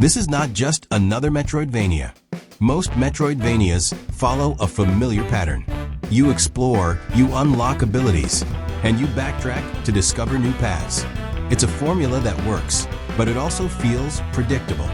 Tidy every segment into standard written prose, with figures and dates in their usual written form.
This is not just another Metroidvania. Most Metroidvanias follow a familiar pattern. You explore, you unlock abilities, and you backtrack to discover new paths. It's a formula that works, but it also feels predictable.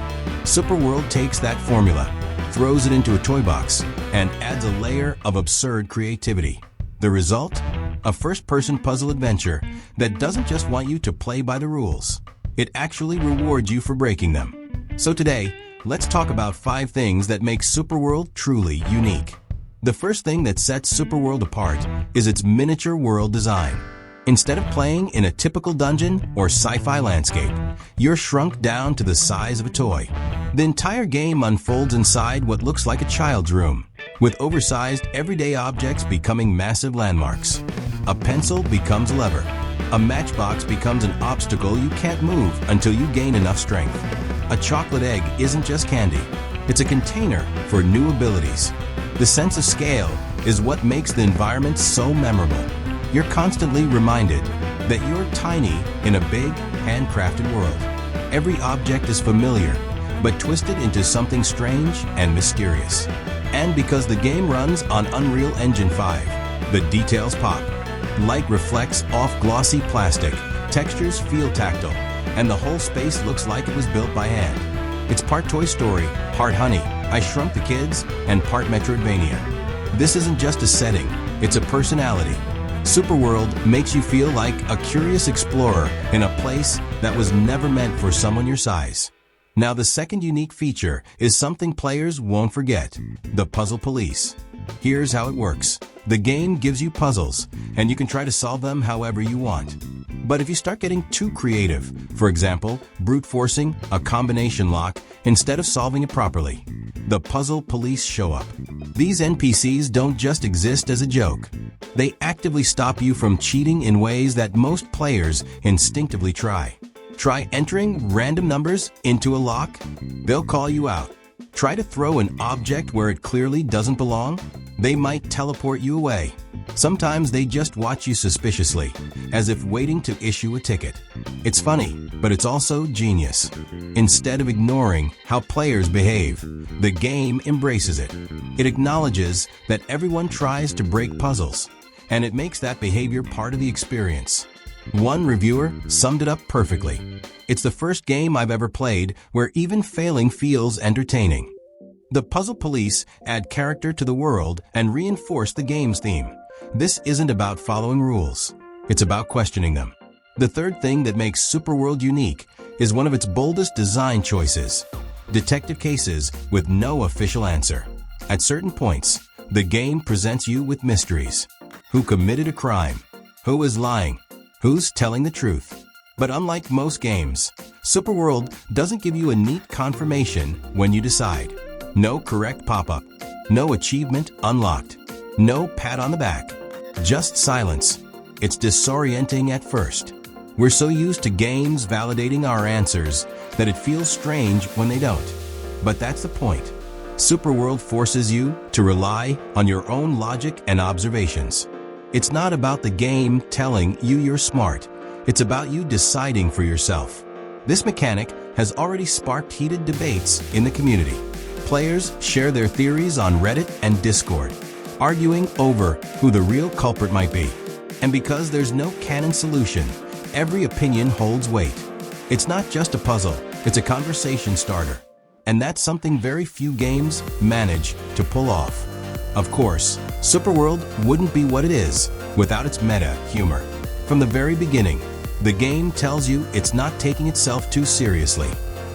Supraworld takes that formula, throws it into a toy box, and adds a layer of absurd creativity. The result? A first-person puzzle adventure that doesn't just want you to play by the rules. It actually rewards you for breaking them. So today, let's talk about 5 things that make Supraworld truly unique. The first thing that sets Supraworld apart is its miniature world design. Instead of playing in a typical dungeon or sci-fi landscape, you're shrunk down to the size of a toy. The entire game unfolds inside what looks like a child's room, with oversized everyday objects becoming massive landmarks. A pencil becomes a lever. A matchbox becomes an obstacle you can't move until you gain enough strength. A chocolate egg isn't just candy. It's a container for new abilities. The sense of scale is what makes the environment so memorable. You're constantly reminded that you're tiny in a big, handcrafted world. Every object is familiar, but twisted into something strange and mysterious. And because the game runs on Unreal Engine 5, the details pop. Light reflects off glossy plastic, textures feel tactile, and the whole space looks like it was built by hand. It's part Toy Story, part Honey, I Shrunk the Kids, and part Metroidvania. This isn't just a setting, it's a personality. Supraworld makes you feel like a curious explorer in a place that was never meant for someone your size. Now the second unique feature is something players won't forget, the puzzle police. Here's how it works. The game gives you puzzles, and you can try to solve them however you want. But if you start getting too creative, for example, brute forcing a combination lock instead of solving it properly, the puzzle police show up. These NPCs don't just exist as a joke. They actively stop you from cheating in ways that most players instinctively try. Try entering random numbers into a lock? They'll call you out. Try to throw an object where it clearly doesn't belong? They might teleport you away. Sometimes they just watch you suspiciously, as if waiting to issue a ticket. It's funny, but it's also genius. Instead of ignoring how players behave, the game embraces it. It acknowledges that everyone tries to break puzzles, and it makes that behavior part of the experience. One reviewer summed it up perfectly. It's the first game I've ever played where even failing feels entertaining. The puzzle police add character to the world and reinforce the game's theme. This isn't about following rules. It's about questioning them. The third thing that makes Supraworld unique is one of its boldest design choices: detective cases with no official answer. At certain points, the game presents you with mysteries. Who committed a crime? Who is lying? Who's telling the truth? But unlike most games, Supraworld doesn't give you a neat confirmation when you decide. No correct pop-up. No achievement unlocked. No pat on the back. Just silence. It's disorienting at first. We're so used to games validating our answers that it feels strange when they don't. But that's the point. Supraworld forces you to rely on your own logic and observations. It's not about the game telling you you're smart. It's about you deciding for yourself. This mechanic has already sparked heated debates in the community. Players share their theories on Reddit and Discord, arguing over who the real culprit might be. And because there's no canon solution, every opinion holds weight. It's not just a puzzle, it's a conversation starter. And that's something very few games manage to pull off. Of course, Supraworld wouldn't be what it is without its meta humor. From the very beginning, the game tells you it's not taking itself too seriously.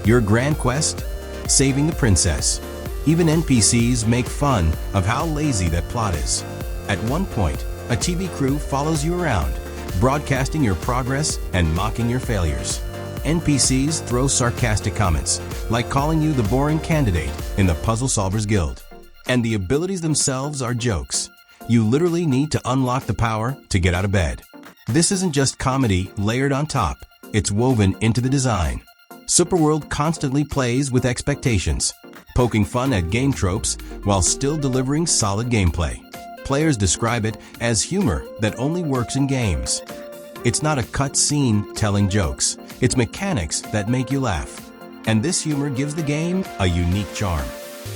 Your grand quest? Saving the princess. Even NPCs make fun of how lazy that plot is. At one point, a TV crew follows you around, broadcasting your progress and mocking your failures. NPCs throw sarcastic comments, like calling you the boring candidate in the Puzzle Solvers Guild. And the abilities themselves are jokes. You literally need to unlock the power to get out of bed. This isn't just comedy layered on top, it's woven into the design. Supraworld constantly plays with expectations, poking fun at game tropes while still delivering solid gameplay. Players describe it as humor that only works in games. It's not a cut scene telling jokes, it's mechanics that make you laugh. And this humor gives the game a unique charm.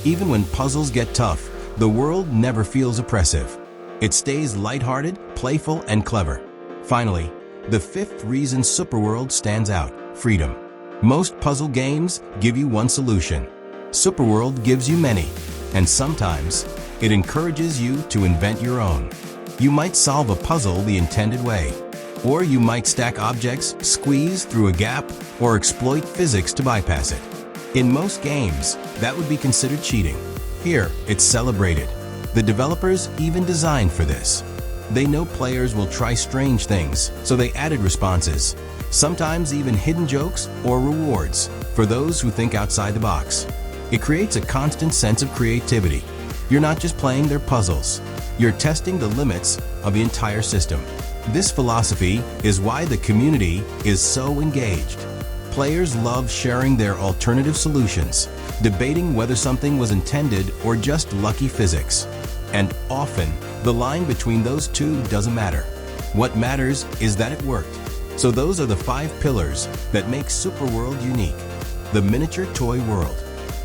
Even when puzzles get tough, the world never feels oppressive. It stays lighthearted, playful, and clever. Finally, the fifth reason Supraworld stands out: freedom. Most puzzle games give you one solution. Supraworld gives you many, and sometimes it encourages you to invent your own. You might solve a puzzle the intended way, or you might stack objects, squeeze through a gap, or exploit physics to bypass it. In most games, that would be considered cheating. Here, it's celebrated. The developers even designed for this. They know players will try strange things, so they added responses, sometimes even hidden jokes or rewards for those who think outside the box. It creates a constant sense of creativity. You're not just playing their puzzles, you're testing the limits of the entire system. This philosophy is why the community is so engaged. Players love sharing their alternative solutions, debating whether something was intended or just lucky physics. And often, the line between those two doesn't matter. What matters is that it worked. So those are the 5 pillars that make Supraworld unique. The miniature toy world,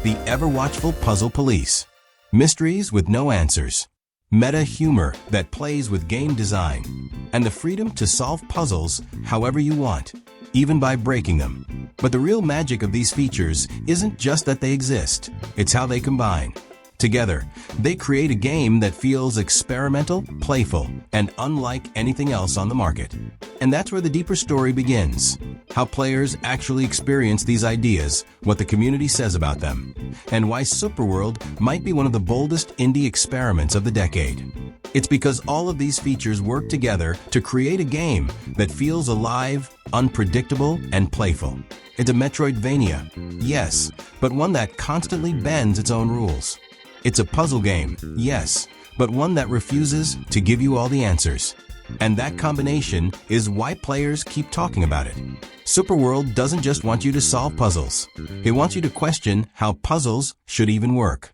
the ever-watchful puzzle police, mysteries with no answers, meta humor that plays with game design, and the freedom to solve puzzles however you want, even by breaking them. But the real magic of these features isn't just that they exist, it's how they combine. Together, they create a game that feels experimental, playful, and unlike anything else on the market. And that's where the deeper story begins. How players actually experience these ideas, what the community says about them, and why Supraworld might be one of the boldest indie experiments of the decade. It's because all of these features work together to create a game that feels alive, unpredictable, and playful. It's a Metroidvania, yes, but one that constantly bends its own rules. It's a puzzle game, yes, but one that refuses to give you all the answers. And that combination is why players keep talking about it. Supraworld doesn't just want you to solve puzzles. It wants you to question how puzzles should even work.